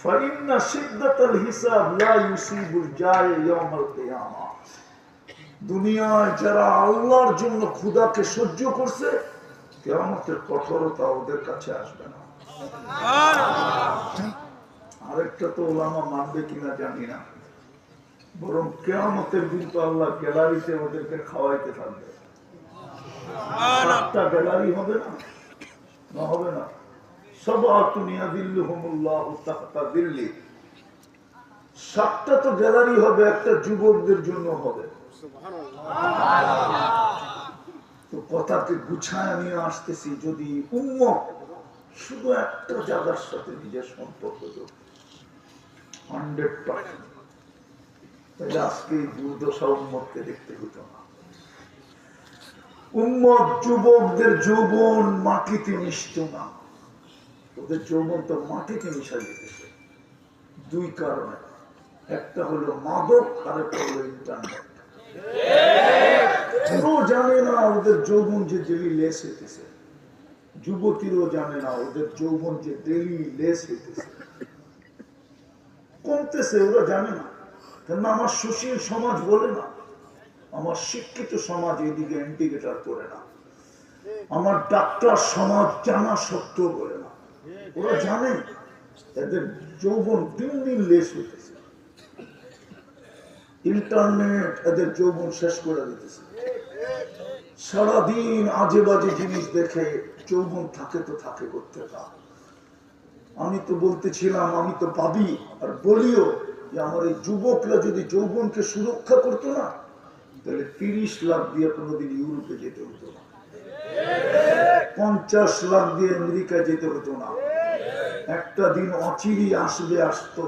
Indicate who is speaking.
Speaker 1: ফাইন্না শিদ্দাতাল হিসাব লা ইউসিবুল জায় ইয়াউমাল কিয়ামা। দুনিয়ায় যারা আল্লাহর জন্য ক্ষুধাকে সহ্য করছে, কিয়ামতের কঠোরতা ওদের কাছে আসবে না। আরেকটা তো ওলামা মানবে কিনা জানি না, বরং কিয়ামতের দিন তো আল্লাহ গ্যালারিতে ওদেরকে খাওয়াইতে থাকবে। একটা গ্যালারি হবে না, না হবে না। সাতটা তো গ্যালারি হবে, একটা যুবকদের জন্য হবে। তো কথাকে গুছায় নিয়ে আসতেছি, যদি উম্মত শুধু একটা জায়গার সাথে নিজের সম্পর্ক 100%, তাহলে আজকে এই দুর্দশা উম্মতকে দেখতে হতো না। উম্মত যুবকদের যৌবন মাটিতে মিশত না, ওদের যৌবন তো মাটিতে মিশা যেতেছে। দুই কারণে, একটা হলো মাদক, আর একটা হলো ইন্টারনেট। কেউ জানে না ওদের যৌবন যে ডেলি লেস হইতেছে, যুবতীরও জানে না ওদের যৌবন যে ডেলি লেস হইতেছে, কমতেছে, ওরা জানে না। কেন আমার সুশীল সমাজ বলে না, আমার শিক্ষিত সমাজ এদিকে ইন্ডিকেটর করে না, আমার ডাক্তার সমাজ জানা সত্ত্বেও বলে না। ওরা জানে এদের যৌবন দিন দিন লেস হইতেছে, ইন্টারনেট এদের যৌবন শেষ করে দিতেছে। সারাদিন আজে বাজে জিনিস দেখে যৌবন থাকে তো থাকে করতে। আমি তো বলতেছিলাম, আমি তো ভাবি আর বলিও যে আমার এই যুবকরা যদি যৌবনকে সুরক্ষা করতো না, তাহলে 30 লাখ দিয়ে কোনোদিন ইউরোপে যেতে হতো না, 50 লাখ দিয়ে আমেরিকা যেতে হতো না। একটা দিন অচিরেই আসবে, আসতো